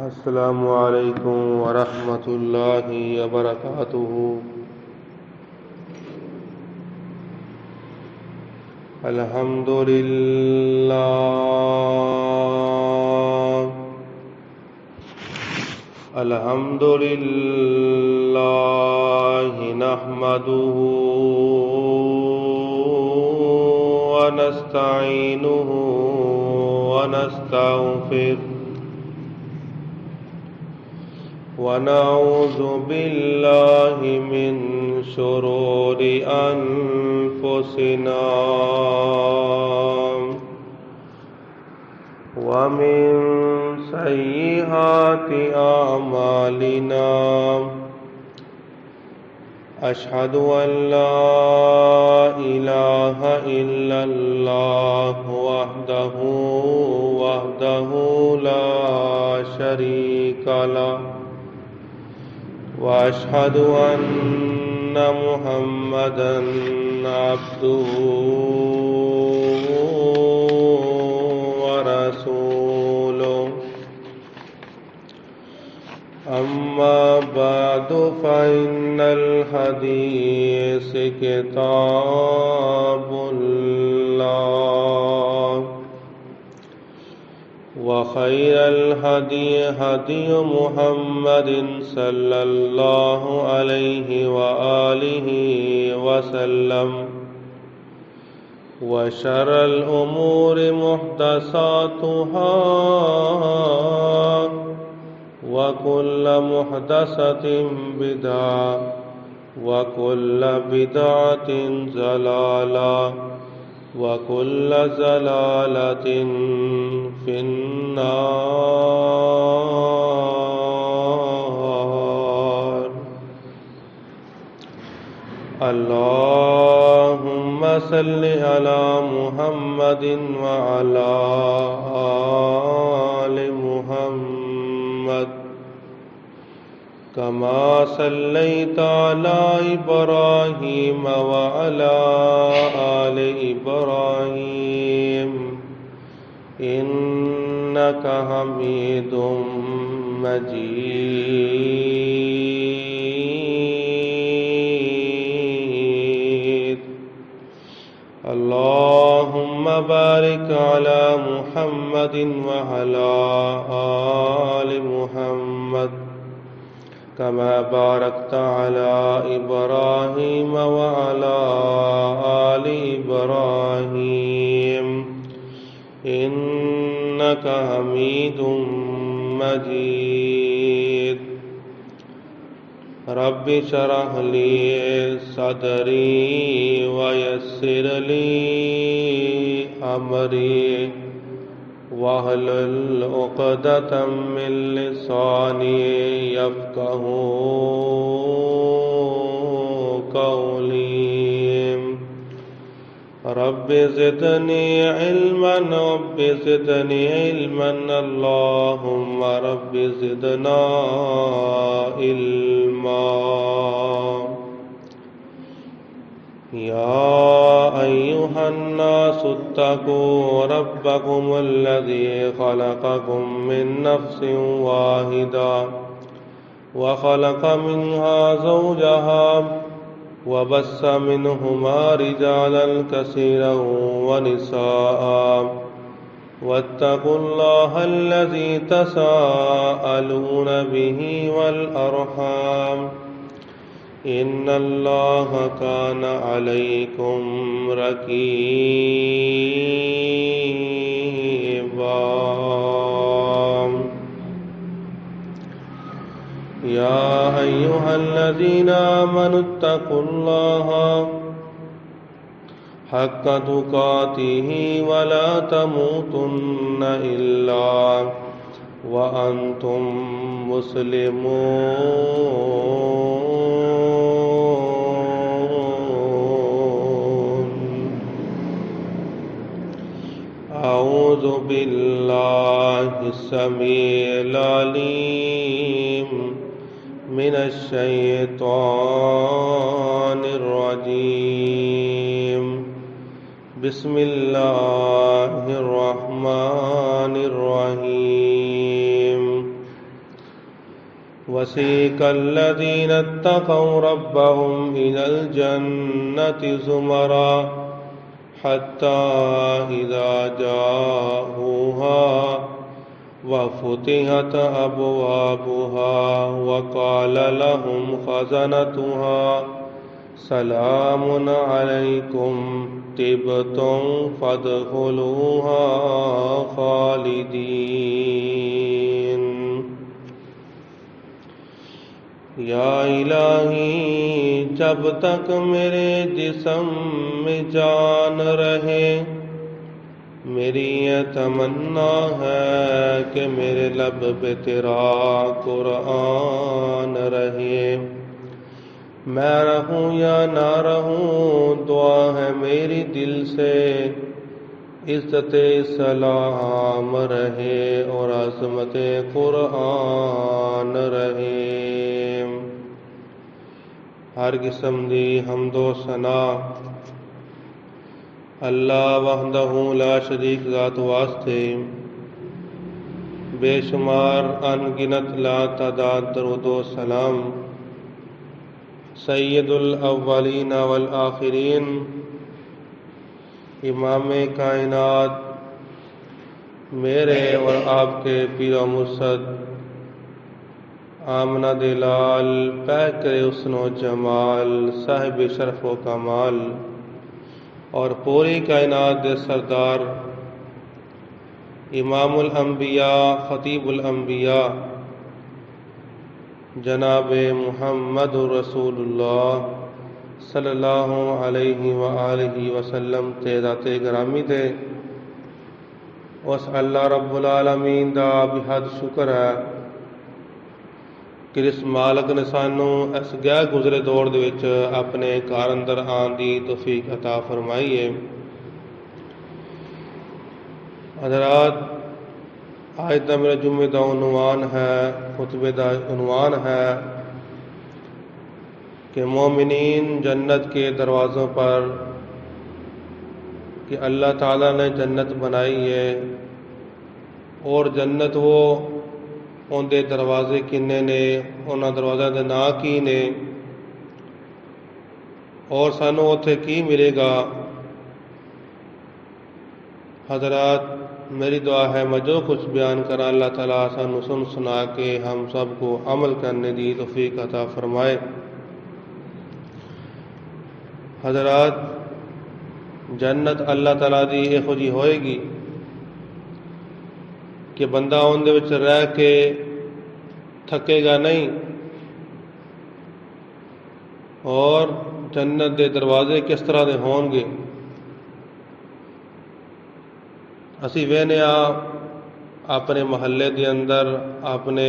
السلام عليكم ورحمة الله وبركاته. الحمد لله الحمد لله نحمده ونستعينه ونستغفره ونعوذ بالله من شرور أنفسنا ومن سيئات أعمالنا. أشهد أن لا إله إلا الله وحده لا شريك له، وأشهد أن محمدًا عبده ورسوله. أما بعد فإن الحديث كتاب الله، وخير الهدي هدي محمد صلى الله عليه وآله وسلم، وشر الأمور محدثاتها، وكل محدثة بدعة، وكل بدعة ضلالة، وكل ضلالة في النار. اللهم صل على محمد وعلى آل محمد كما صليت على إبراهيم وعلى آل إبراهيم إنك حميد مجيد. اللهم بارك على محمد وعلى آل محمد كما باركت على إبراهيم وعلى آل إبراهيم إنك حميد مجيد. رب اشرح لي صدري ويسر لي أمري واحلل عقدة من لساني يفقهوا قولي. رب زدني علما اللهم رب زدنا علما. يا أيها الناس اتقوا ربكم الذي خلقكم من نفس واحدة وخلق منها زوجها وبث منهما رجالا كثيرا ونساء واتقوا الله الذي تساءلون به والأرحام إن الله كان عليكم رقيبا. يا أيها الذين آمنوا اتقوا الله حق تقاته ولا تموتن إلا وأنتم مسلمون. أعوذ بالله السميع العليم من الشيطان الرجيم. بسم الله الرحمن الرحيم. वसीक الذين اتقوا ربهم إلى الجنة زمرا حتى إذا جاءوها وفتحت أبوابها وقال لهم خزنتها سلام عليكم طبتم فادخلوها خالدين या इलाही जब तक मेरे जिस्म में जान रहे मेरी ये तमन्ना है कि मेरे लब पे तेरा कुरान रहे। मैं रहूं या ना रहूं दुआ है मेरी दिल से इज्जत सलाम रहे और अज़मत कुरान रहे। हर किस्म दी हमदो सना अल्लाह वहदहू ला शरीक ज़ात वास्ते बेशुमार अनगिनत ला तादाद दरूदो सलाम सैयदुल अव्वलीन वल आखिरीन इमाम कायनात मेरे और आपके पीर मुर्शद आमना दिलाल पैकर हुस्नो जमाल साहिब शरफ व कमाल और पूरी कायनात दे सरदार इमामुल अंबिया खतीबुल अंबिया जनाब मुहम्मद रसूलुल्लाह सल्लल्लाहु अलैहि व आलिहि वसल्लम ते ज़ाते ग्रामी थे। उस अल्लाह रब्बुल आलमीन दा बेहद शुक्र है कि इस मालक ने सानू इस गैर गुजरे दौर दे विच अपने घर अंदर आने की तौफीक अता फरमाई है। हज़रात आज का मेरे जुम्मे का उन्वान है खुतबे का उन्वान है कि मोमिनीन जन्नत के दरवाज़ों पर कि अल्लाह ताला ने जन्नत बनाई है और जन्नत वो उनके दरवाजे किन्ने ने उन्होंने दरवाज़ों के नाँ की ने और सानू उत्थे की मिलेगा। हज़रात मेरी दुआ है मैं जो कुछ बयान करा अल्लाह ताला सानू सुन सुना के हम सब को अमल करने की तौफीक अता फरमाए। हज़रात जन्नत अल्लाह ताला दी इहो जी होएगी कि बंदा उनदे विच रह के थकेगा नहीं और जन्नत के दरवाजे किस तरह के होंगे। असी वेने अपने महल्ले के अंदर अपने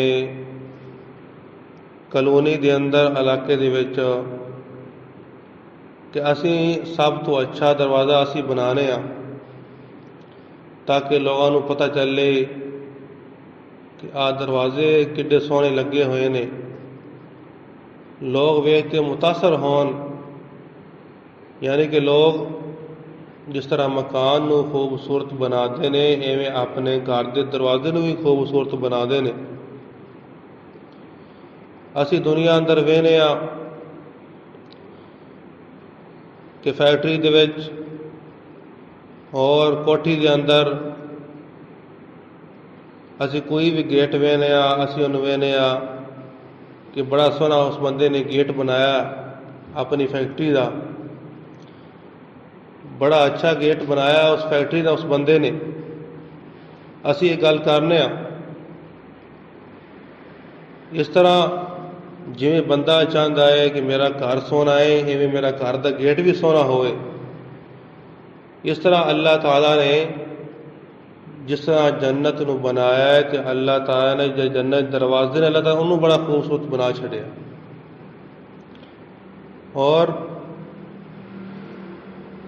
कलोनी के अंदर इलाके दे विच कि असी सब तो अच्छा दरवाज़ा असी बनाने ताकि लोगों को पता चले कि आ दरवाजे किड्डे सोहने लगे हुए ने लोग वेख के मुतासर होन। यानी कि लोग जिस तरह मकान को खूबसूरत बनाते हैं इवें अपने घर के दरवाजे को भी खूबसूरत बनाते हैं। असी दुनिया अंदर वेने कि फैक्ट्री दे विच और कोठी के अंदर असी कोई भी गेट वेने असी उन्हें वेने कि बड़ा सोहना उस बंदे ने गेट बनाया अपनी फैक्ट्री का बड़ा अच्छा गेट बनाया उस फैक्ट्री का उस बंदे ने। असी एक गल करने इस तरह जिमें बंदा चाहता है कि मेरा घर सोहना है इवें मेरा घर का गेट भी सोहना होए। इस तरह अल्लाह ताला ने जिस तरह जन्नत नूं बनाया है कि अल्लाह ताला ने जो जन्नत दरवाजे ने अल्लाह ताला उन्होंने बड़ा खूबसूरत बना छड़िया। और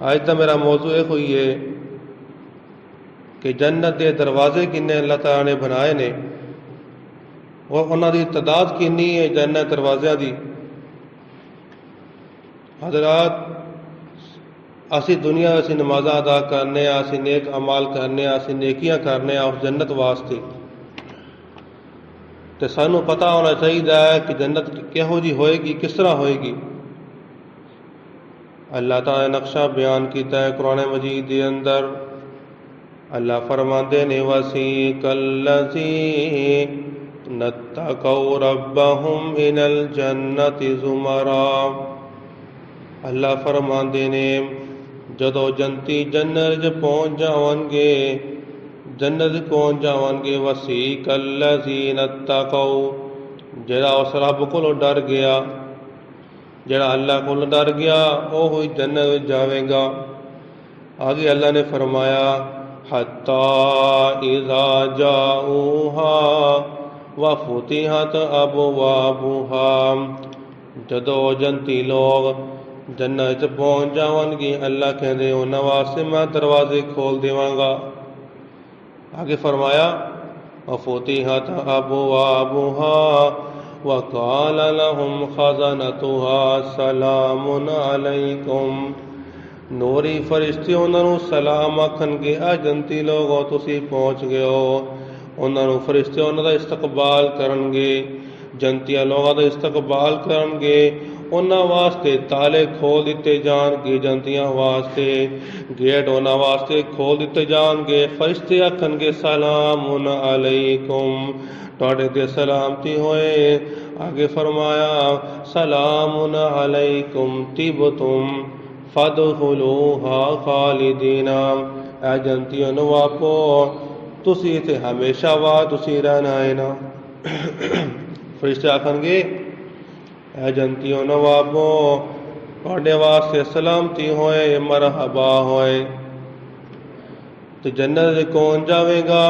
आज का मेरा मौजू यह हुई है कि जन्नत के दरवाजे किन्ने अल्लाह ताला ने बनाए ने और उन्होंने तादाद किन्नी है जन्नत दरवाज़ों की। हज़रात असी दुनिया असी नमाज़ा अदा करने असी नेक अमाल करने असी नेकियां करने उस जन्नत वास्ते तो सानू पता होना चाहिए कि जन्नत किहो जी होएगी, किस तरह होएगी। अल्लाह ताला ने नक्शा बयान किया है कुरान मजीद के अंदर। अल्लाह फरमाते ने वसीकल्लज़ी नत्तक़ौ रब्बहुम इनल जन्नति ज़ुमरा। अल्लाह फरमाते ने जदों जंती जन्नत पहुँच जावनगे, जन्नत पहुँच जावनगे। वसीकल्लज़ीन नत्तक़ौ, जरा उस रब को डर गया, जरा अल्लाह को डर गया, वो हुई जन्नत जावेगा। आगे अल्लाह ने फरमाया हत्ता इज़ा जाऊहा व फुतिहत अबवाबुहा। जदों जंती लोग जन्नत पहुँच जावनगे, अल्लाह कहते उन्हां वास्ते मैं दरवाजे खोल देवांगा। आगे फरमाया व फुतिहत अबवाबुहा व क़ाल लहुम खज़नतुहा सलामुन अलैकुम। नूरी फरिश्ते उन्होंने सलाम आखनगे, आ जंती लोगों तुसी पहुँच गए हो। उन्होंने फरिश्ते उन्होंने इस्तकबाल करनगे, जंतिया लोगों का इस्तकबाल करनगे। उन्होंने वास्ते ताले खोल दिते जाणगे, जंतियां वास्ते गेट उन्होंने वास्ते खोल दिते जाणगे। फरिश्ते आखनगे सलामुन अलैकुम, तुहाडे ते सलामती होए। आगे फरमाया सलामुन अलैकुम तिबतुम फदखुलूहा खालिदीना। ऐ जंतियों नवापो, तुसी इत्थे हमेशा वा तुसी रहना है ना। फरिश्ते आखनगे ऐ जंतियों नवापो, तुहाडे वास्ते सलामती होए, मरहबा होए। तो जन्नत कौन जावेगा?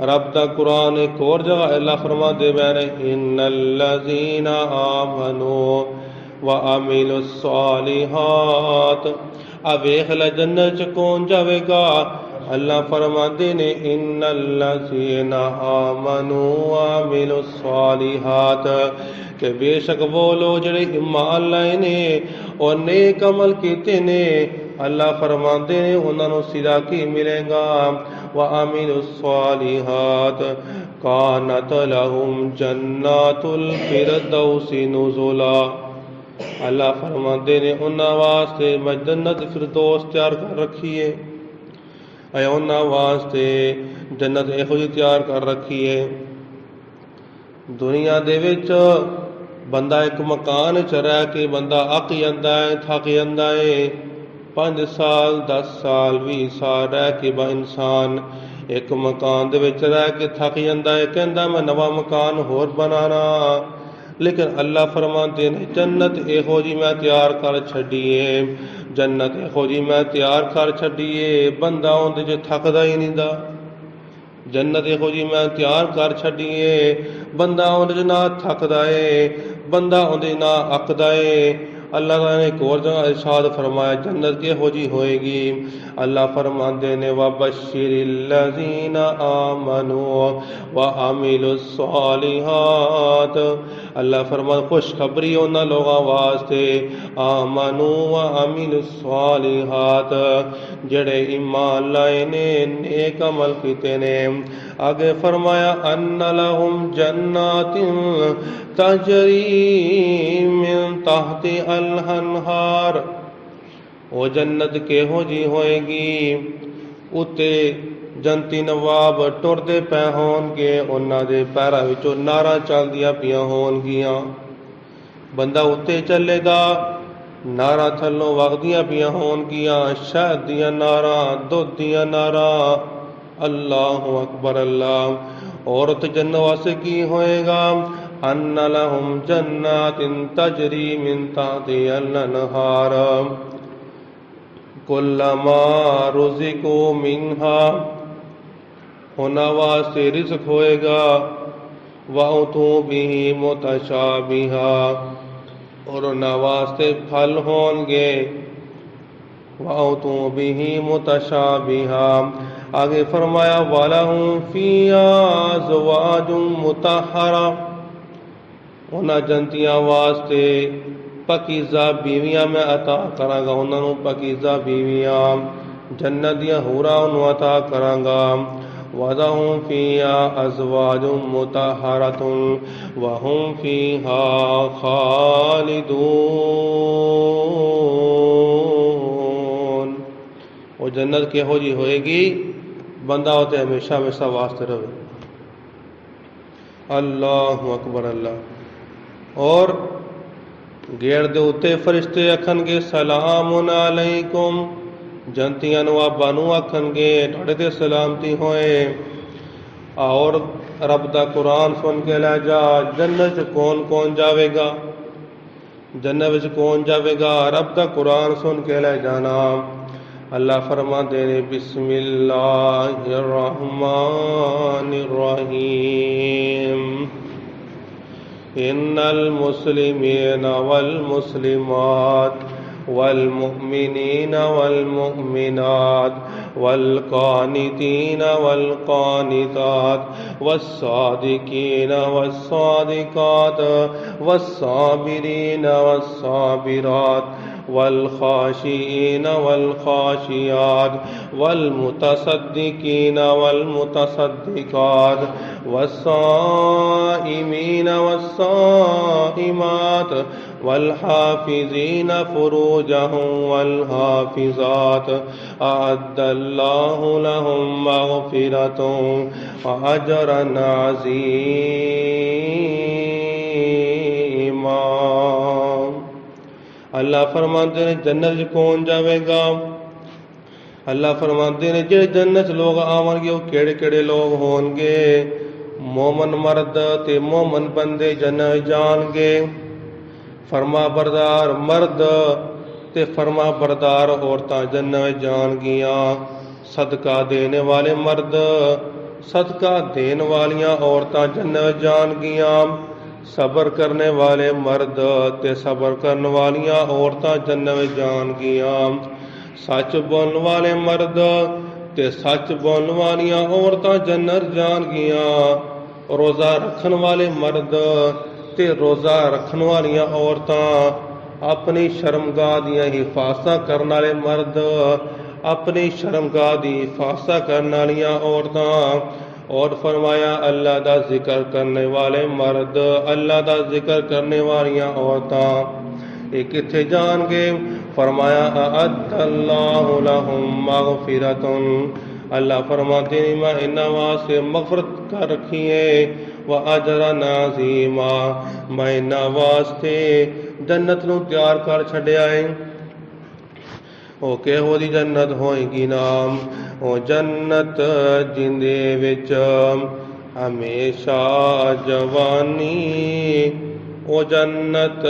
रब दा कुरान एक और जगह अल्लाह फरमाते बैठे इन्नल्लज़ीना आमनू व अमिलुस्सालिहात। अब वेख ला जन्नत च कौन जावेगा? अल्लाह फरमाते ने इन्नल्लज़ीना आमनू व अमिलुस्सालिहात, कि बेशक वो लोग जेड़े ईमान लाए ने और नेक अमल कीते ने, अल्लाह फरमाते ने उन्होंने सिला की मिलेगा। व अमिलुस्सालिहात कानत लहुम जन्नातुल फिरदौसी नुज़ुला। अल्लाह फरमाते ने उन्होंने वास्ते मैं जन्नत फिरदौस तैयार कर रखी है। उन्होंने वास्ते जन्नत इहो जी तैयार कर रखी है। दुनिया दे विच बंदा एक मकान च रह के बंदा अक जाता है, थक जाता है। 5 साल 10 साल 20 साल रह के इंसान एक मकान दे विच रह के थक जाता है, कहता मैं नवा मकान होर बनाना। लेकिन अल्लाह फरमाते ने जन्नत इहो जी मैं तैयार कर छड्डीए, जन्नत इहो जी मैं तैयार कर छड्डीए, बंदा उहदे च थकदा ही नहीं दा। जन्नत इहो जी मैं तैयार कर छड्डीए, बंदा उहदे च ना थकदा है, बंदा उहदे ना अकदा है। अल्लाह ताला ने एक और जगह इरशाद फरमाया जन्नत किहो जी होएगी। अल्लाह फरमाते ने वबश्शिरिल्लज़ीना आमनू व अमिलुस्सालिहात। अल्लाह फरमाता खुशखबरी उन्हां लोगों वास्ते आमनू व अमिलुस्सालिहात, जेड़े ईमान लाए ने, नेक अमल कीते ने। आगे फरमाया अन्ना लहुम जन्नातिन तजरी मिन तहति अल अन्हार। वो जन्नत किहो जी होएगी? उत्ते जंती नवाब टुरदे पै होणगे, उन्हां दे पैरां विचों नारां चलदियां पियां होणगियां। बंदा उत्ते चलेगा, नारां थल्लों वगदियां पियां होणगियां, शहद दियां नारां, दुध दियां नारां। अल्लाहु अकबर अल्लाह। और उत जन्नत वास्ते की होएगा? अन्ना लहुम जन्नातिन तजरी मिन तहतिहा अल अन्हार कुल्लमा रुज़िक़ू मिन्हा। उन्हां वास्ते रिज़्क़ होएगा वअतू बिही मुतशाबिहा, और उन्हां वास्ते फल होणगे वअतू बिही मुतशाबिहा। आगे फरमाया वलहुम फ़ीहा अज़वाजुम मुतहहरा। उन्हां जंतियां वास्ते पकीज़ा बीवियां मैं अता करांगा, उन्होंने पकीज़ा बीवियां जन्नत दियां हूरां उन्होंने अता करांगा। वलहुम फ़ीहा अज़वाजुम मुतहहरतुन वहुम फ़ीहा खालिदून। वो जन्नत किहो जी होएगी, बंदा उते हमेशा हमेशा वास्ते रहे। अल्लाहु अकबर अल्लाह। और गेट दे उत्ते फरिश्ते आखणगे सलामुन अलैकुम, जनतियां नूं आबा नूं आखणगे तुहाडे ते सलामती होए। और रब दा कुरान सुन के लै जा, जन्नत कौन कौन जावेगा, जन्नत विच कौन जावेगा, रब दा कुरान सुन के लै जाना। अल्लाह फरमाते ने बिस्मिल्लाहिर्रहमानिर्रहीम, इन्नल मुस्लिमीना वल मुस्लिमात वल मुमिनीना वल मुमिनात वल कानितीना वल कानितात वस्सादिकीना वस्सादिकात वस्साबिरीना वस्साबिरात वल खाशिईना वल खाशियात वल मुतसद्दिकीना वल मुतसद्दिकात वस्साइमीना वस्साइमात वल हाफिज़ीना फुरूजहुम वल हाफिज़ात अअद्दल्लाहु लहुम मग़फ़िरतन व अजरन अज़ीमा। अल्लाह फरमाते ने जन्नत कौन जावेगा। अल्लाह फरमाते ने जे जन्नत लोग आवणगे वो केड़े केड़े लोग होणगे। मोमन मर्द ते मोमन बंदे जन्नत जाणगे। फरमा बरदार मर्द ते फरमा बरदार औरतां जन्नत जाणगियां। सदका देने वाले मर्द, सदका देने वालियां औरतां जन्नत जाणगियां। सबर करने वाले मर्द ते सबर करने वालियां औरतां जन्नत जाणगियां। सच बोलने वाले मर्द ते सच बोलने वालियां औरतां जन्नत जाणगियां। रोज़ा रखन वाले मर्द ते रोज़ा रखन वालियां औरतां, अपनी शर्मगाह दियां हिफाजतां करने वाले मर्द, अपनी शर्मगाह दी हिफाजतां करने वालियां औरतां। और फरमाया अल्लाह दा जिक्र करने वाले मर्द, अल्लाह दा जिक्र करने वालियां औरतां, ये किथे जाणगे। फरमाया अअद्दल्लाहु लहुम मग़फ़िरतन, अल्लाह फरमाते हैं मैं इन्हां वास्ते मग़फ़िरत कर रखी है। व अजरन अज़ीमा, मैं इन्हां वास्ते जन्नत नूं तैयार कर छड्या है। ओ किहो दी जन्नत होएगी नाम, ओ जन्नत जिंदे विच हमेशा जवानी, ओ जन्नत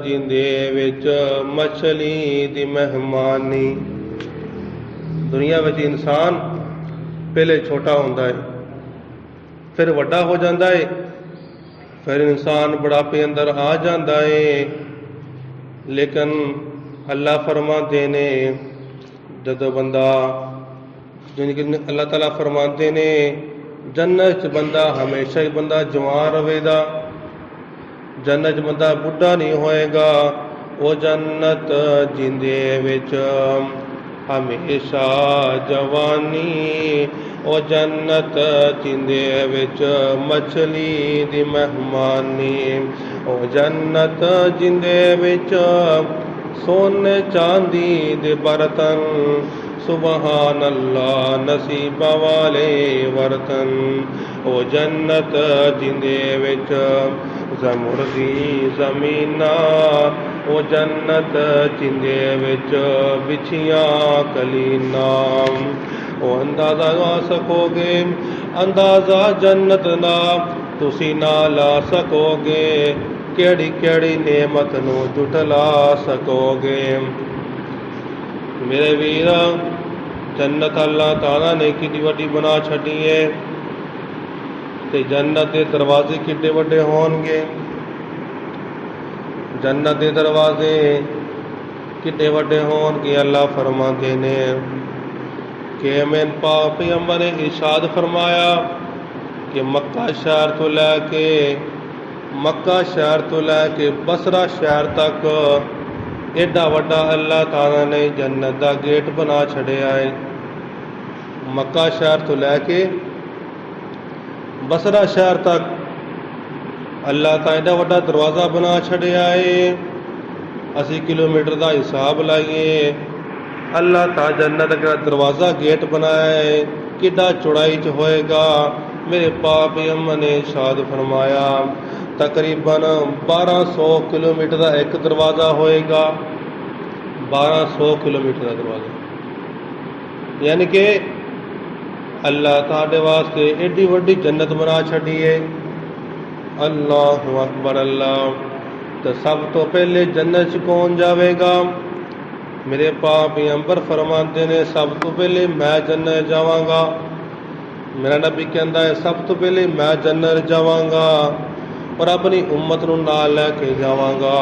जिंदे विच मछली दी मेहमानी। दुनिया विच इंसान पहले छोटा होंदा है, फिर वड्डा हो जाता है, फिर इंसान बुढ़ापे अंदर आ जाता है। लेकिन अल्लाह फरमाते ने जदों बंदा अल्लाह ताला फरमाते ने जन्नत च बंदा हमेशा ही बंदा जवान रहेगा, जन्नत च बंदा बुढ़ा नहीं होएगा। वो जन्नत जिंदे विच हमेशा जवानी, ओ जन्नत जिंदे विच मछली दी मेहमानी, ओ जन्नत जिंदे विच सोने चांदी दे बर्तन, सुबहान अल्लाह नसीबा वाले बर्तन। ओ जन्नत जिंदे विच ज़मुर्दी ज़मीना, ओ जन्नत जिंदे विच बिछियां कलीना। ओ अंदाज़ा ला सकोगे, अंदाज़ा जन्नत दा तुसी ना ला सकोगे, केड़ी केड़ी नेमत नूं जुटला सकोगे। मेरे वीर जन्नत अल्लाह ताला ने कितनी वड्डी बना छड्डी है, ते जन्नत के दरवाजे किड्डे वड्डे होणगे। जन्नत के दरवाजे किड्डे वड्डे होणगे। अल्लाह फरमाते ने कि मैन पाक पैगंबर ने इरशाद फरमाया कि मक्का शहर तो लैके बसरा शहर तक एडा वड्डा अल्लाह ताला ने जन्नत का गेट बना छड़िया है। मक्का शहर तो लैके बसरा शहर तक अल्लाह का एडा वड्डा दरवाज़ा बना छड़िया है। 80 किलोमीटर का हिसाब लाइए, अल्लाह का जन्नत का दरवाज़ा गेट बनाया है, किड्डा चौड़ाई च होएगा। मेरे पाक अम्मा ने इरशाद फरमाया तकरीबन 1200 किलोमीटर का एक दरवाज़ा होएगा। 1200 किलोमीटर का दरवाज़ा, यानी कि अल्लाह ताड़े वास्ते एडी वड्डी जन्नत बना छड़ी है। अल्लाह अकबर अल्लाह। तो सब तो पहले जन्नत च कौन जावेगा? मेरे पाक पैगंबर फरमाते ने सब तो पहले मैं जन्नत जावांगा। मेरा नबी कहता है सब तो पहले मैं जन्नत जावांगा और अपनी उम्मत नूं नाल लैके जावांगा।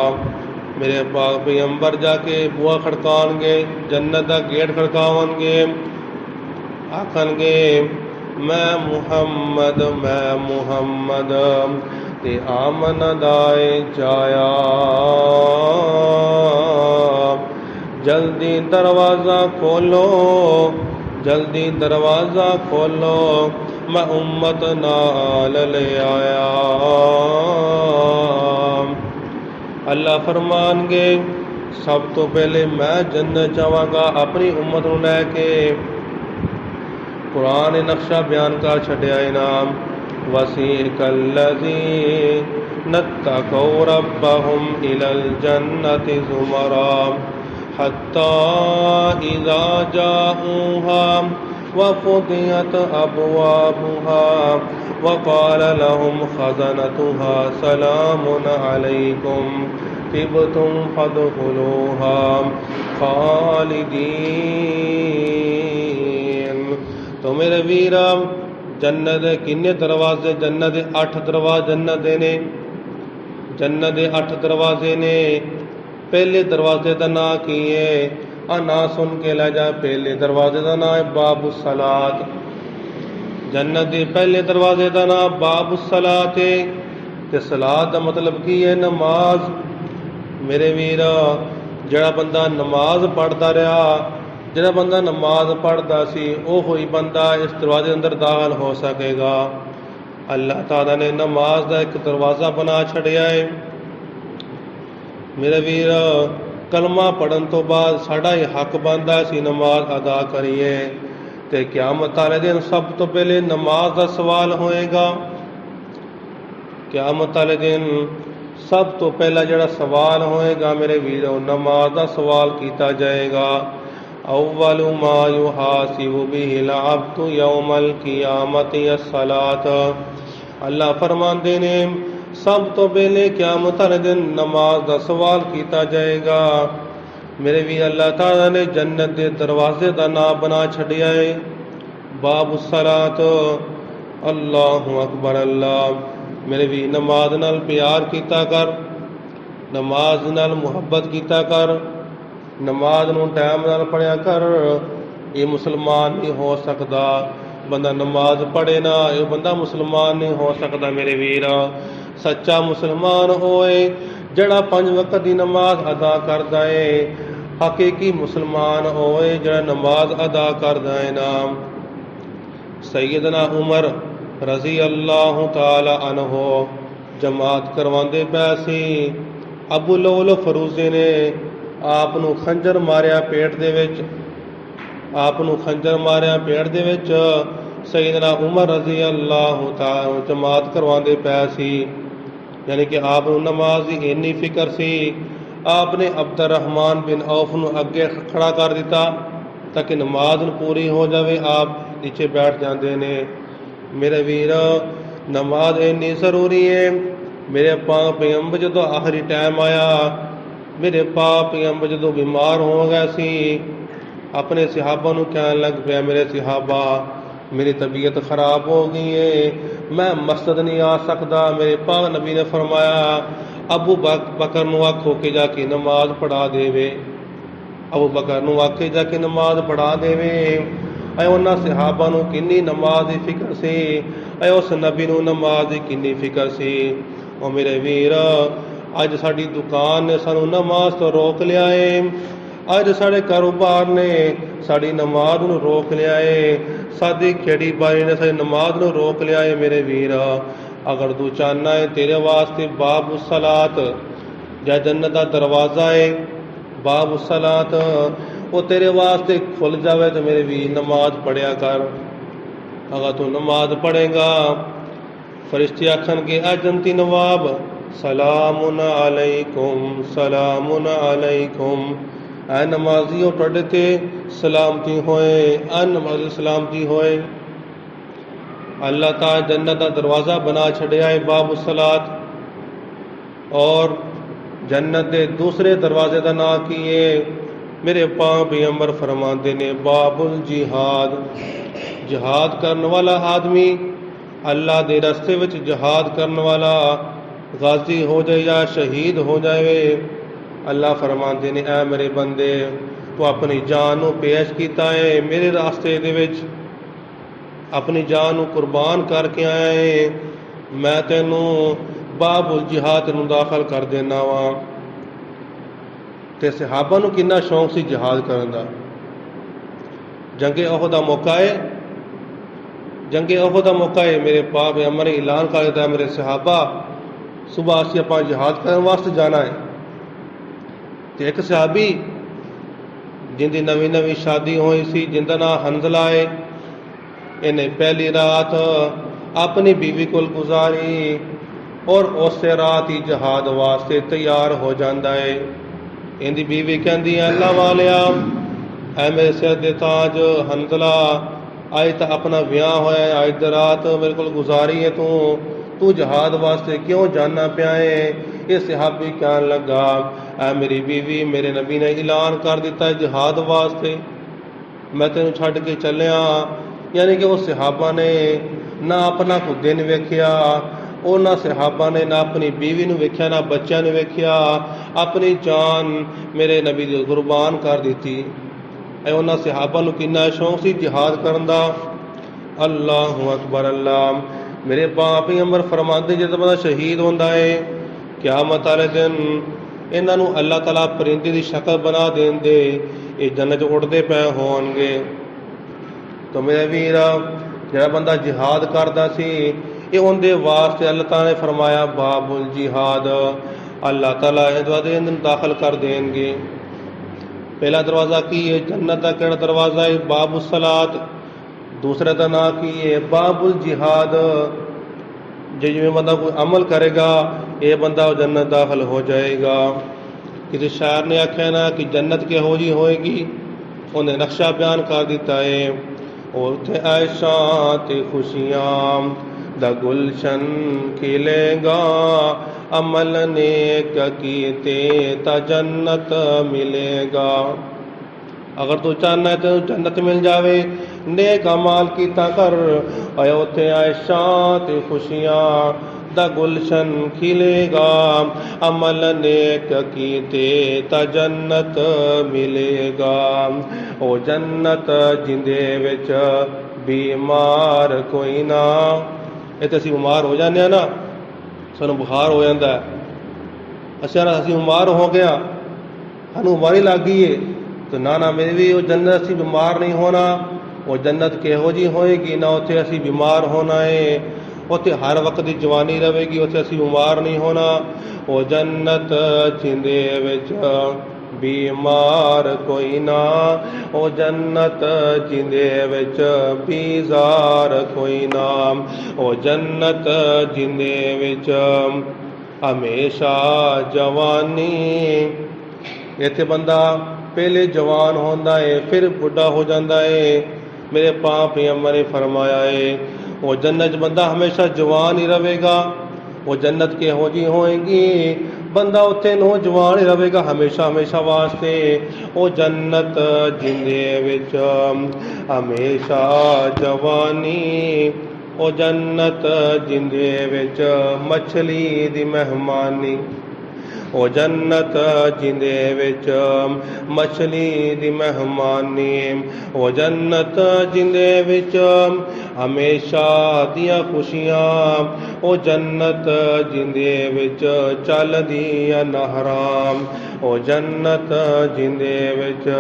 मेरे पाक पैगंबर जाके बुआ खड़काउणगे, जन्नत का गेट खड़कावणगे, आखणगे मैं मुहम्मद ते आमन दाए जाया। जल्दी दरवाज़ा खोलो, जल्दी दरवाज़ा खोलो, मैं उम्मत नाल ले आया। अल्लाह फरमानगे सब तो पहले मैं जन्नत जावांगा अपनी उम्मत नूं लैके। कुरान नक्शा बयान कर छड्या इनाम वसीकल्लज़ीना तक़ौ रब्बहुम इलल जन्नति ज़ुमरा हत्ता इज़ा जाऊहा वफ़ुतिहत अबवाबुहा वक़ाल लहुम ख़ज़नतुहा सलामुन अलैकुम तिबतुम फ़दख़ुलूहा ख़ालिदीन। तो मेरे वीरा जन्नत दे किन्ने दरवाजे? जन्नत दे 8 दरवाजे जन्नत ने। जन्नत दे 8 दरवाजे ने। पहले दरवाजे का नाम की है? आ ना सुन के लै जा। पहले दरवाजे का नाम है बाबुस्सलात। जन्नत के पहले दरवाजे का नाम बाबुस्सलात है। ते सलात का मतलब की है? नमाज। मेरे वीर जिहड़ा बंदा नमाज पढ़ता रहा, जिहड़ा बंदा नमाज पढ़ता सी वो ही बंदा इस दरवाजे अंदर दाखिल हो सकेगा। अल्लाह ताला ने नमाज का एक दरवाज़ा बना छड़िया है। मेरे वीर कलमा पढ़न तो बाद साड़ा ही हक बनता सी नमाज अदा करिए। तो क़यामत वाले दिन सब तो पहले नमाज का सवाल होएगा। क़यामत वाले दिन सब तो पहला जिहड़ा सवाल होएगा मेरे वीर नमाज का सवाल किया जाएगा। अव्वलु मा युहासिबु बिहिल अब्दु यौमल क़ियामति अस्सलात। अल्लाह फरमाते ने सब तो पहले क़यामत वाले दिन नमाज का सवाल किया जाएगा। मेरे भी अल्लाह ताला ने जन्नत के दरवाजे का नाम बना छड़िया है बाबुस्सलात। अल्लाहु अकबर अल्लाह। मेरे भी नमाज नाल प्यार किया कर, नमाज नाल मुहब्बत किया कर, नमाज नूं टाइम नाल पढ़िया कर। ये मुसलमान नहीं हो सकता। बंदा नमाज पढ़े ना ये बंदा मुसलमान नहीं हो सकता। मेरे वीर सच्चा मुसलमान होए जड़ा 5 वक्त की नमाज अदा करदा है। हकीकी मुसलमान होए जड़ा नमाज अदा करदा है। नाम सैयदना उमर रजी अल्लाह ताला अन्हो जमात करवांदे पैसी। अबू लौल फरूजी ने आप नूं खंजर मारिया पेट दे विच, आप नूं खंजर मारिया पेट दे विच। सैयदना उमर रजी अल्लाह ताला जमात करवांदे पैसी। यानी कि आप नमाज की इन्नी फिक्र सी आपने अब्दुर्रहमान बिन औफ नूं अगे खड़ा कर दिता ताकि नमाज पूरी हो जाए। आप नीचे बैठ जाते ने। मेरे वीर नमाज इन्नी ज़रूरी है। मेरे पाक पैगंबर जो आखिरी टाइम आया, मेरे पाक पैगंबर जो बीमार हो गए सी अपने सिहाबा नूं कहन लग पिया मेरे सिहाबा मेरी तबीयत ख़राब हो गई है, मैं मस्जिद नहीं आ सकता। मेरे पाक नबी ने फरमाया अबू बकर नूं आखो कि जाके नमाज पढ़ा देवे। अबू बकर नूं आखे जाके नमाज पढ़ा देवे। ऐ उन्हां सहाबा नूं किन्नी नमाज की फिक्र सी, ऐ उस नबी नूं नमाज की किन्नी फिक्र सी। और मेरे वीर अज साडी दुकान ने सानू नमाज तो रोक लिया है। अज साढ़े कारोबार ने साड़ी नमाज नूं रोक लिया है। सादी खेड़ी बारी ने सारी नमाज ਨੂੰ रोक लिया है मेरे वीर। अगर तू चाहना है तेरे वास्ते बाब सलात या जन्नत का दरवाज़ा है बाब सलात वो तेरे वास्ते खुल जावे तो मेरे वीर नमाज पढ़िया कर। अगर तू नमाज पढ़ेगा फरिश्ते आखन के आ जन्नती नवाब सलामुन अलैकुम सलामुन अलैकुम ऐ नमाजियों तुहाडे ते सलामती होए ऐ नमाजी सलामती होए। अल्लाह ताला जन्नत का दरवाज़ा बना छड़िया है बाब सलात। और जन्नत के दूसरे दरवाजे का नाम की है मेरे पाक पैगंबर फरमाते ने बाबुल जिहाद। जिहाद करने वाला आदमी अल्लाह के रस्ते विच जिहाद करने वाला गाजी हो जाए या शहीद हो जाए अल्लाह फरमाते ने ऐ मेरे बंदे तू अपनी जान को पेश किया है मेरे रास्ते दे विच अपनी जान को कुर्बान करके आया है मैं तेनू बाबुल जिहाद नूं दाखल कर देना वा। ते सहाबा नूं किन्ना शौक सी जिहाद करन दा। जंगे ओहद दा मौका है जंगे ओहद दा मौका है मेरे पाक पैगंबर ने ऐलान कर दिता मेरे सहाबा सुबह असीं आपां जिहाद करन वास्ते जाना है। तो एक सहाबी जिंदी नवी नवी शादी हुई सी जिंदा नाम हंजला है इन्हें पहली रात अपनी बीवी को गुजारी और उस रात ही जहाद वास्ते तैयार हो जाता है। इनकी बीवी कहती है अल्लाह वालिया ऐ मेरे सिर दे ताज हंजला अज तो अपना ब्याह होया अज दी रात मेरे को गुजारी है तू जहाद वास्ते क्यों जाना पिया है। ये सहाबी कहन लगा ऐ मेरी बीवी मेरे नबी ने ऐलान कर दिता है जहाद वास्ते मैं तेन छड्ड के चलिया। यानी कि उस सहाबा ने ना अपना कोई दिन वेख्या उन्होंने सहाबा ने ना अपनी बीवी नूं वेख्या ना बच्चों ने वेख्या अपनी जान मेरे नबी दी कुर्बान कर दी। उन्होंने सहाबा नूं किन्ना शौक सी जिहाद करन दा। अल्लाह अकबर अल्लाह मेरे पाक पैगंबर फरमाते जब बंदा शहीद होंदा है क़यामत वाले दिन इन्हों अल्लाह ताला परिंदे की शक्ल बना देंदे ये जन्नत उड़ते पे होणगे। तो मेरे वीर जिहड़ा बंदा जिहाद करदा सी ये उनके वास्ते अल्लाह ताला ने फरमाया बाबुल जिहाद अल्लाह ताला इस दरवाजे अंदर दाखिल कर देंगे। पहला दरवाज़ा की है जन्नत का केड़ा दरवाज़ा है बाबुल सलात। दूसरा का नाम की है बाबुल जिहाद। जिमें बंदा कोई अमल करेगा ये बंदा जन्नत दाखिल हो जाएगा। किसी शायर ने आख्या ना कि जन्नत किहो जी होएगी उन्हें नक्शा बयान कर दिता है और उत्थे ऐशा ते खुशियां दा गुलशन खिलेगा अमल नेक कीते ता जन्नत मिलेगा। अगर तू चाहना है तो जन्नत मिल जावे नेक अमाल कीता कर आए उत्थे ऐशा ते खुशियां दा गुलशन खिलेगा अमल नेक कीते ता जन्नत मिलेगा। ओ जन्नत जिंदे विच बीमार कोई ना ये तो असीं बीमार हो जाने ना सानूं बुखार हो जाता है अच्छा असीं बीमार हो गया सानूं बीमारी लग गई है तो ना मेरे भी वो जन्नत असीं बीमार नहीं होना। वो जन्नत किहो जी होएगी ना उत्थे असीं बीमार होना है उत्थे हर वक्त की जवानी रहेगी उत्थे असीं बीमार नहीं होना। वो जन्नत जिंदे विच बीमार कोई ना ओ जन्नत जिंदे विच बीजार कोई ना ओ जन्नत जिंदे विच हमेशा जवानी। इत्थे बंदा पहले जवान होंदा है फिर बुढ़ा हो जाता है। मेरे पाक पैगंबर ने फरमाया है वो जन्नत बंदा हमेशा जवान ही रहेगा। वो जन्नत किहो जी होएगी बंदा उत्थे नौजवान ही रहेगा हमेशा हमेशा वास्ते। वो जन्नत जिंदे विच हमेशा जवानी ओ जन्नत जिंदे विच मछली दी मेहमानी। ओ जन्नत जिंदे विच मछली दी मेहमानी। ओ जन्नत जिंदे विच हमेशा दियां खुशियां। ओ जन्नत जिंदे विच चलदियां नहरां। ओ जन्नत जिंदे विच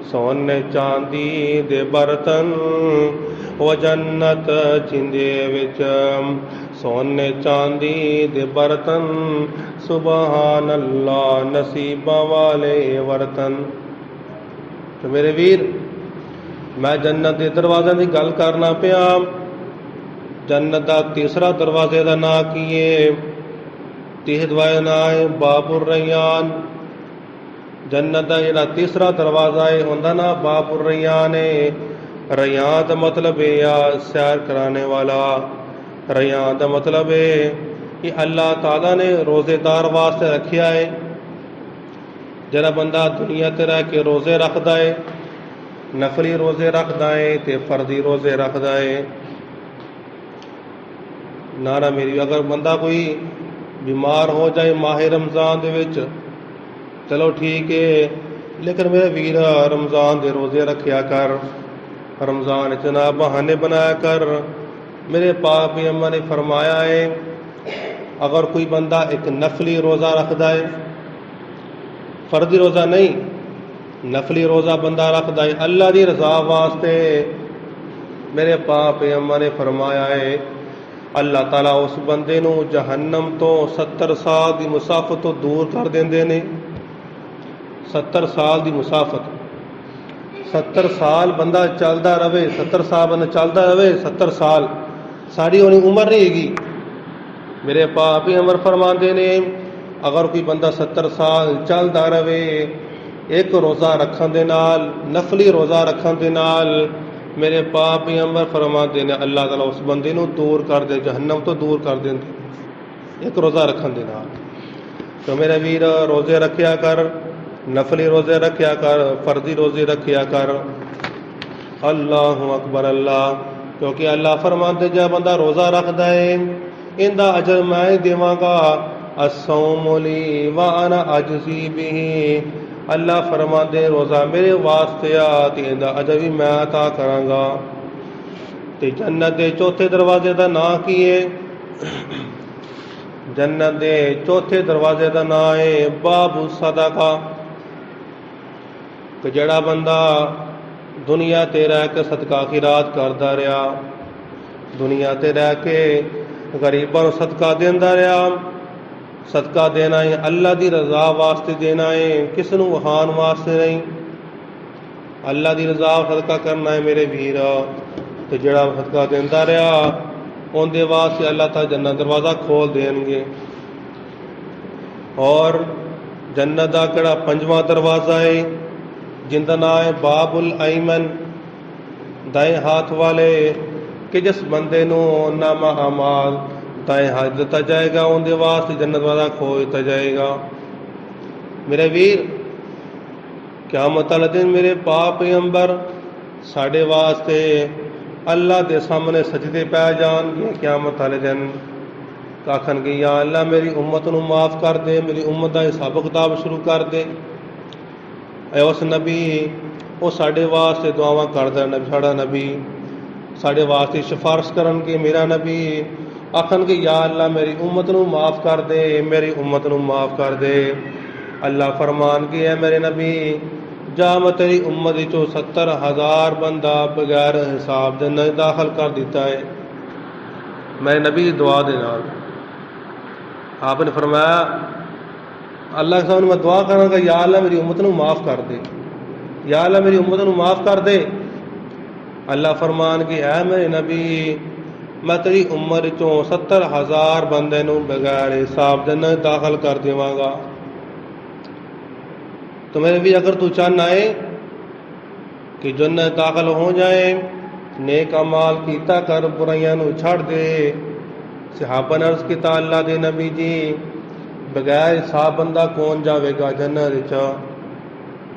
सोने चांदी दे बर्तन वो जन्नत जिंदे विच सोने चांदी दे बर्तन सुबहान अल्लाह नसीबा वाले वर्तन। तो मेरे वीर मैं जन्नत के दरवाजे की गल करना पिया। जन्नत का तीसरा दरवाजे का नाम की है? तीह दरवाजे ना है बाबुर रैयान। जन्नत का जिहड़ा तीसरा दरवाजा है उनका नाम बाबुर रैयान है। रैयान का मतलब है या सैर कराने वाला। रैयान का मतलब है कि अल्लाह ताला ने रोज़ेदार वास्ते रखिया है। जरा बंदा दुनिया ते रह के रोज़े रखता है, नफली रोज़े रखता है तो फर्जी रोज़े रखता है। नारा मेरी अगर बंदा कोई बीमार हो जाए माह रमज़ान दे विच चलो ठीक है, लेकिन मेरे वीर रमज़ान के रोज़े रखिया कर, रमज़ान च ना बहाने बनाया कर। मेरे पाक अम्मा ने फरमाया है अगर कोई बंदा एक नफली रोज़ा रखता है, फर्जी रोज़ा नहीं, नफली रोज़ा बंदा रखता है अल्लाह की रज़ा वास्ते, मेरे पाक अम्मा ने फरमाया है अल्लाह ताला उस बंदे नूं जहन्नम तो 70 साल की मुसाफत तो दूर कर देंदे ने। 70 साल की मुसाफत, 70 साल बंदा चलता रहे, 70 साल बंदा चलता रहे, 70 साल सारी उन्हें उम्र रहेगी। मेरे पाक भी अमर फरमाते ने अगर कोई बंदा 70 साल चलता रहे एक रोज़ा रखन दे नाल, नफली रोज़ा रखन दे नाल, मेरे पाक भी अमर फरमाते ने अल्लाह ताला उस बंदे नूं दूर कर दे, जहन्नम तो दूर कर देंदे एक रोज़ा रखन दे नाल। तो मेरे वीर रोज़े रखिया कर, नफली रोज़े रखिया कर, फर्जी रोज़े रखिया कर। अल्लाहु अकबर अल्लाह, क्योंकि अल्लाह फरमाते जब बंदा रोज़ा रखता है इंदा अजर मैं देवांगा, अस्सौमु ली व अना अजज़ी बिही। अल्लाह फरमाते रोज़ा मेरे वास्ते आ ते इंदा अजर भी मैं अता करांगा। ते जन्नत के चौथे दरवाजे का नाम की है? जन्नत के चौथे दरवाजे का नाम है बाबु सदका। कि जड़ा बंदा दुनिया ते रह के सदका खिरात करता रहा, दुनिया ते रह के गरीबों को सदका देंदा रहा। सदका देना है अल्लाह की रज़ा वास्ते देना है, किस नूं वहान वास्ते नहीं। अल्लाह की रज़ा सदका करना है मेरे वीर। तो जड़ा सदका देंदा रहा उनके वास्ते अल्लाह ताला जन्नत दरवाज़ा खोल देंगे। और जन्नत का केड़ा पंजवां दरवाज़ा है जिंदा नाम है बाबुल ऐमन, दाएं हाथ वाले। कि जिस बंदे नूं नामा अमाल दाएं हाथ दिता जाएगा उनके वास्ते जन्नत दरवाज़ा खोल दिता जाएगा। मेरे वीर क़यामत वाले दिन मेरे पाक पैगंबर साढ़े वास्ते अल्लाह के सामने सजदे पै जाएंगे। क़यामत वाले दिन आखन कि या अल्लाह मेरी उम्मत नूं माफ़ कर दे, मेरी उम्मत का हिसाब किताब शुरू कर दे। उस नबी वो साढ़े वास्ते दुआवां करदा नबी, साड़ा नबी साढ़े वास्ते सिफारिश करन कि मेरा नबी आखन कि या अल्लाह मेरी उम्मत नूं माफ़ कर दे, मेरी उम्मत नूं माफ़ कर दे। अल्लाह फरमान की है मेरे नबी जा मैं तेरी उम्मत चो 70,000 बंदा बगैर हिसाब दे न दाखिल कर दिता है। मेरे नबी की दुआ दे नाल आपने फरमाया अल्लाह के सामने मैं दुआ करांगा या अल्लाह मेरी उम्मत नूं माफ़ कर दे, या अल्लाह मेरी उम्मत नूं माफ़ कर दे। अल्लाह फरमान की है मेरे नबी मैं तेरी उम्र चों 70,000 बंदे नूं बगैर हिसाब दे न दाखिल कर देवांगा। तो मेरे भी अगर तू चाहना है कि जन्नत दाखिल हो जाए, नेक अमाल कीता कर, बुराइयां नूं छड़ दे। सहाबा ने अर्ज़ कीता अल्लाह दे नबी जी बगैर हिसाब बंदा कौन जाएगा जन्नत विच?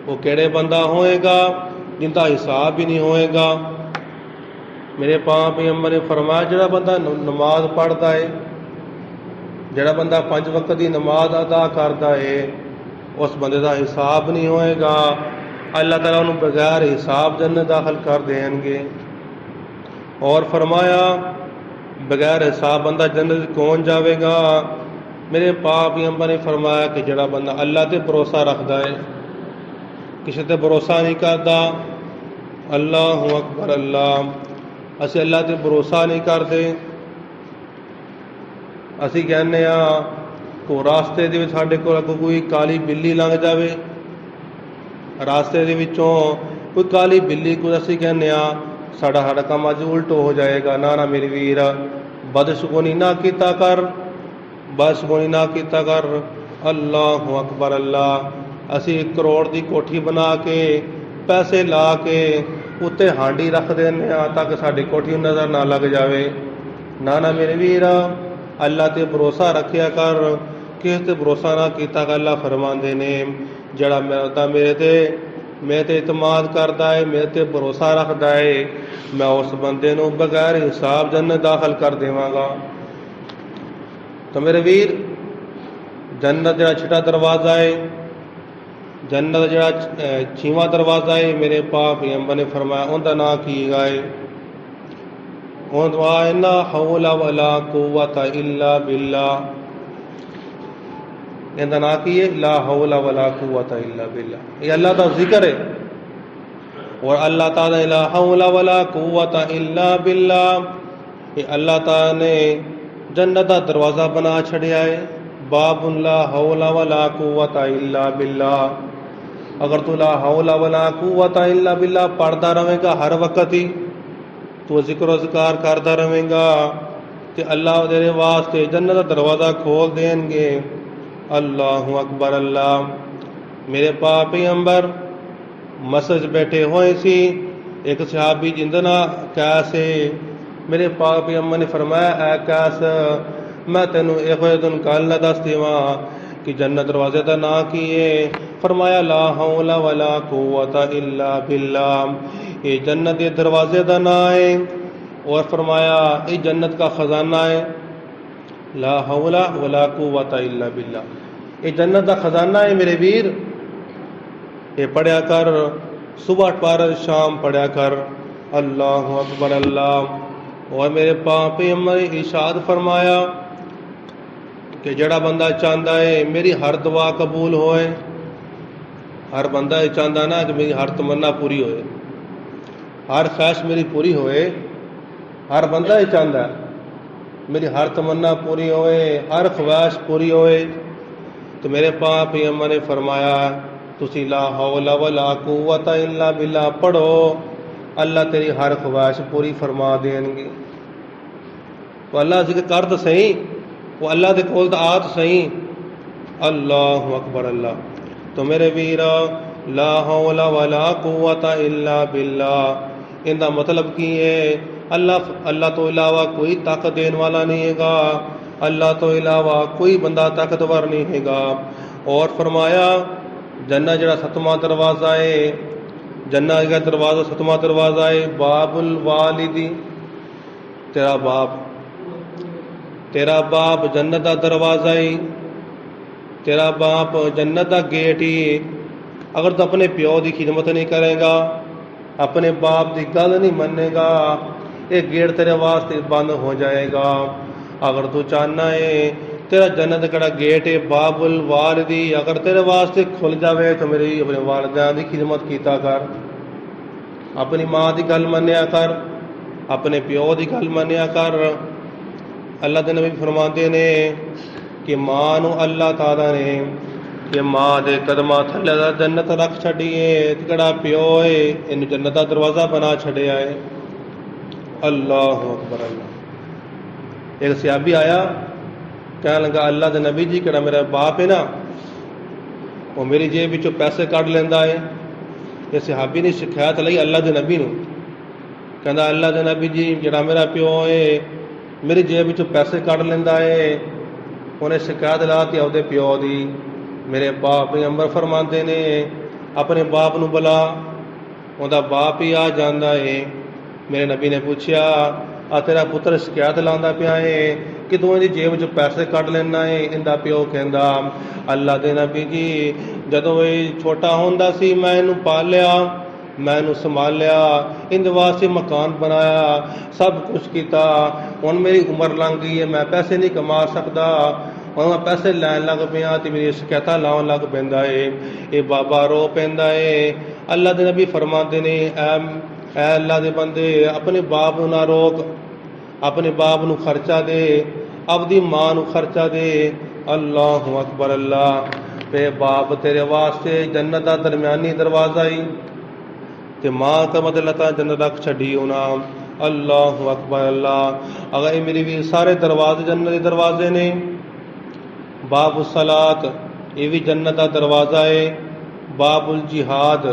वो केड़े बंदा होएगा जिनका हिसाब भी नहीं होएगा? मेरे पाक पैगंबर ने फरमाया जड़ा बंदा नमाज पढ़ता है, जड़ा बंदा 5 वक्त की नमाज अदा करता है उस बंदे का हिसाब नहीं होएगा। अल्लाह ताला उन्हें बगैर हिसाब जन्नत दाखिल कर देंगे। और फरमाया बगैर हिसाब बंदा जन्नत कौन जाएगा? मेरे पाक पैगंबर ने फरमाया कि जड़ा बंदा अल्लाह ते भरोसा रखता है, किसी ते भरोसा नहीं करता। अल्लाहु अकबर अल्लाह। असी अल्लाह ते भरोसा नहीं करते। असी कहने को रास्ते दे विच साडे कोल कोई काली बिल्ली लंघ जावे, रास्ते दे विचों कोई काली बिल्ली को असी कहने साडा काम अज उल्ट हो जाएगा। ना ना मेरे वीर, बदशगुनी ना कीता कर, बदशगुनी ना कीता कर। अल्लाहु अकबर अल्लाह। असी 1 करोड़ की कोठी बना के पैसे ला के उत्ते हांडी रख देने ताकि साडी कोठी नज़र ना लग जाए। ना ना मेरे वीर, अल्लाह ते भरोसा रखिया कर, किस ते भरोसा ना कीता कर। अल्लाह फरमांदे ने जड़ा मेरे ते इतमाद करता है, मेरे ते भरोसा रखता है, मैं उस बंदे नूं बगैर हिसाब जन्नत दाखिल कर देवांगा। तो मेरे वीर, जन्नत जड़ा छठा दरवाज़ा है, जन्नत जड़ा 6वां दरवाज़ा है, मेरे पाक पैगंबर ने फरमाया उनका नाम की है, ला हौला वला कुव्वता इल्ला बिल्लाह। इनका नाम की है ला हौला वला कुव्वता इल्ला बिल्लाह। ये अल्लाह का जिक्र है। और अल्लाह ताला ला हौला वला कुव्वता इल्ला बिल्लाह, ये अल्लाह ताला ने जन्नत का दरवाज़ा बना छड़िया है। बाबुन ला हौला वला कुव्वता इल्ला बिल्लाह। अगर तू ला हौला वला कुव्वता इल्ला बिल्लाह पढ़ता रहेगा हर वक्त ही, तो जिक्र ज़िकार करता रहेगा, तो अल्लाह तेरे वास्ते जन्नत का दरवाज़ा खोल देंगे। अल्लाहु अकबर अल्लाह। मेरे पाक पैगंबर मस्जिद बैठे हुए सी, एक सहाबी जिंदा कैसे मेरे पाक पैगंबर ने फरमाया, ऐ कैस, मैं तेनों एक दिन गल न दस देवां कि जन्नत दरवाजे का नाम की है। फरमाया ला हौला वला कुव्वता इल्ला बिल्लाह। ये जन्नत के दरवाजे का नाम है। और फरमाया ये जन्नत का ख़जाना है, ला हौला वला कुव्वता इल्ला बिल्लाह। ये जन्नत का ख़जाना है मेरे वीर। ये पढ़या कर, सुबह पढ़ शाम पढ़या कर। अल्लाहु अकबर अल्लाह। और मेरे पाक पैगंबर ने इरशाद फरमाया कि जड़ा बंदा चाहता है मेरी हर दुआ कबूल होए, हर बंदा ये चाहता ना कि मेरी हर तमन्ना पूरी होए, हर ख्वाहिश मेरी पूरी होए, हर बंदा ये चाहता मेरी हर तमन्ना पूरी होए, हर ख्वाहिश पूरी होए। तो मेरे पाक पैगंबर ने फरमाया तुसी ला हौला वला कुव्वता इल्ला बिल्लाह पढ़ो, अल्लाह तेरी हर ख्वाहिश पूरी फरमा देंगे। तो अल्लाह जिक्र कर तो सही, वो अल्लाह के कोल आ तो सही। अल्लाहु अकबर अल्लाह। तो मेरे वीर, ला हौला वला कुव्वता इल्ला बिल्लाह, इनका मतलब की है अल्लाह तो इलावा कोई ताकत देने वाला नहीं हैगा, अल्लाह तो इलावा कोई बंदा ताकतवर नहीं हैगा। और फरमाया जन्नत जड़ा 7वां दरवाज़ा है, जन्नत का दरवाज़ा 7वां दरवाज़ा है, बाबुल वालिदी, तेरा बाप जन्नत का दरवाज़ा ही, तेरा बाप जन्नत का गेट ही। अगर तो अपने प्यो की खिदमत नहीं करेगा, अपने बाप की गल नहीं मनेगा, ये गेट तेरे वास्ते बंद हो जाएगा। अगर तू चाहना है तेरा जन्नत कड़ा गेट है बाबुल वालिदी, अगर तेरे वास्ते खुल जाए तो मेरी अपने वालिदैन की खिदमत कीता कर, अपनी माँ की गल मन्या कर, अपने प्यो की गल मन्या कर। अल्लाह के नबी फरमाते ने कि माँ नू अल्लाह ताला ने कि माँ के कदमां थल्ले दा जन्नत रख छड़ी है, कड़ा प्यो है इन जन्नत का दरवाज़ा बना छड़िया है। अल्लाह अकबर अल्लाह। एक सहाबी आया कह लगा अल्लाह के नबी जी कड़ा मेरा बाप है ना, वो मेरी जेब विचों पैसे कढ़ लेंदा है। ये सहाबी ने शिकायत लाई अल्लाह के नबी नूं, कहंदा अल्लाह के नबी जी जड़ा मेरा प्यो है मेरी जेब विचों पैसे कढ़ लेंदा है। उन्हें शिकायत लाती आपदे प्यो दी। मेरे बाप पैगंबर फरमाते ने अपने बाप नूं बुला, उहदा बाप ही आ जांदा है। मेरे नबी ने पूछया आ तेरा पुत्र शिकायत लांदा पिया है कि तू इहदी जेब च पैसे कढ़ लेना है। इंदा प्यो कहंदा अल्लाह दे नबी जी जदों ये छोटा होंदा सी मैं इहनूं पालिया, मैं इहनूं संभालिया, इंदे वास्ते मकान बनाया, सब कुछ किया, हुण मेरी उम्र लंघ गई है, मैं पैसे नहीं कमा सकता, ਹੁਣ ਮੈਂ ਪੈਸੇ ਲੈਣ ਲੱਗ ਪਿਆ ਤੇ ਮੇਰੀ ਸ਼ਿਕਾਇਤਾਂ ਲਾਉਣ ਲੱਗ ਪੈਂਦਾ ਏ, ਇਹ ਬਾਬਾ ਰੋ ਪੈਂਦਾ ਏ। ਅੱਲਾ ਦੇ ਨਬੀ ਫਰਮਾਉਂਦੇ ਨੇ, ਐ ਅੱਲਾ ਦੇ ਬੰਦੇ, ਆਪਣੇ ਬਾਪ ਨੂੰ ਨਾ ਰੋਕ, ਆਪਣੇ ਬਾਪ ਨੂੰ ਖਰਚਾ ਦੇ, ਆਪਦੀ ਮਾਂ ਨੂੰ ਖਰਚਾ ਦੇ। ਅੱਲਾਹੁ ਅਕਬਰ। ਅੱਲਾ ਤੇ ਬਾਪ ਤੇਰੇ ਵਾਸਤੇ ਜੰਨਤ ਦਾ ਦਰਮਿਆਨੀ ਦਰਵਾਜ਼ਾ ਹੀ, ਤੇ ਮਾਂ ਤਾਂ ਮਤਲਬ ਤਾਂ ਜੰਨਤ ਰੱਖ ਛੱਡੀ ਉਹਨਾਂ। ਅੱਲਾਹੁ ਅਕਬਰ। ਅੱਲਾ ਅਗਰ ਇਹ ਮੇਰੀ ਵੀ ਸਾਰੇ ਦਰਵਾਜ਼ੇ ਜੰਨਤ ਦੇ ਦਰਵਾਜ਼ੇ ਨੇ। ਬਾਬੁ ਸਲਾਤ, ਇਹ ਵੀ ਜੰਨਤ ਦਾ ਦਰਵਾਜ਼ਾ ਹੈ। ਬਾਬੁਲ ਜਿਹਾਦ,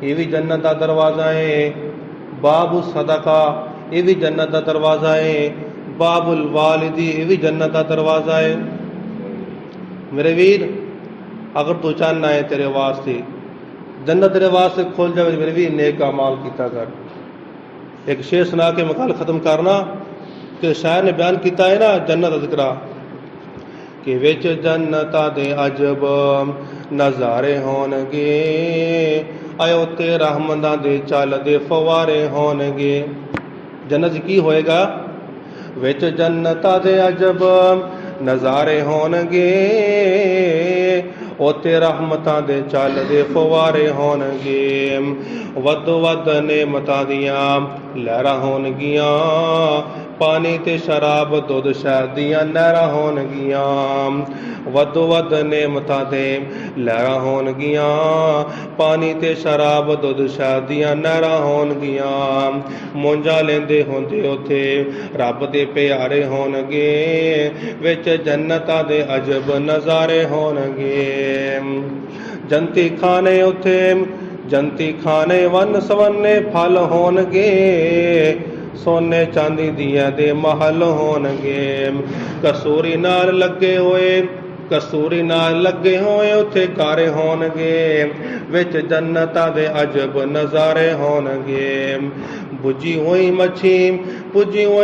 ਇਹ ਵੀ ਜੰਨਤ ਦਾ ਦਰਵਾਜ਼ਾ ਹੈ। ਬਾਬੁ ਸਦਕਾ, ਇਹ ਵੀ ਜੰਨਤ ਦਾ ਦਰਵਾਜ਼ਾ ਹੈ। ਬਾਬੁਲ ਵਾਲਿਦੀ, ਇਹ ਵੀ ਜੰਨਤ ਦਾ ਦਰਵਾਜ਼ਾ ਹੈ। ਮੇਰੇ ਵੀਰ, ਅਗਰ ਤੂੰ ਚਾਹਨਾ ਹੈ ਤੇਰੇ ਵਾਸਤੇ ਜੰਨਤ ਤੇਰੇ ਵਾਸਤੇ ਖੁੱਲ ਜਾਵੇ, ਮੇਰੇ ਵੀਰ नेक अमाल कीता कर। एक शेर सुना के मैं गल खत्म करना कि शायर ने बयान किया है ना जन्नत दा जिक्रा कि विच जन्नतां दे अजब नज़ारे होणगे, आए उत्ते रहमतां दे चलदे फवारे होणगे। जन्नत की होएगा? विच जन्नतां दे अजब नज़ारे होणगे, उत्ते रहमतां दे चलदे फवारे होणगे। वधो वध नेमतां दियां लहरां होणगियां, पानी ते शराब दुध शहद दियां नहरां होणगियां। वधो वध नेमतां ते लहरां होणगियां, पानी ते शराब दुध शहद दियां नहरां होणगियां। मौजां लेंदे होंदे उत्थे रब दे प्यारे होणगे, विच जन्नतां दे अजब नज़ारे होणगे। जंती खाने उत्थे जंती खाने वन सवन्ने फल होणगे, सोने चांदी दियां दे महल होणगे। कसूरी नाल लगे होए कसूरी नाल लगे होए उत्थे कारे होणगे, विच जन्नतां दे अजब नज़ारे होणगे। बुझी हुई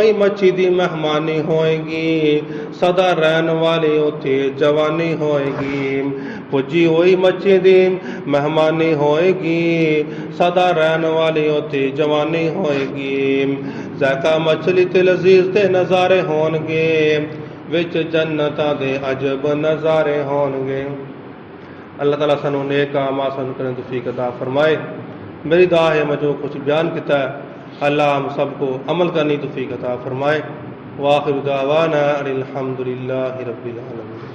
मच्छी दी मेहमानी होएगी, सदा रहन वाली उत्थे जवानी होएगी। पुजी हुई मच्छी दी मेहमानी होएगी, सदा रहन वाली उत्थे जवानी होएगी। ज़ायका मछली ते लजीज ते नज़ारे होणगे, विच जन्नतां दे अजब नज़ारे होणगे। अल्लाह ताला सानू नेक अमाल करने की तौफीक अता फरमाए। मेरी दुआ है मैं जो कुछ बयान किया है अल्लाह हम सबको अमल करने की तौफीक अता फरमाए। वाखिर दावाना अनिल हम्दुलिल्लाहि रब्बिल आलमीन।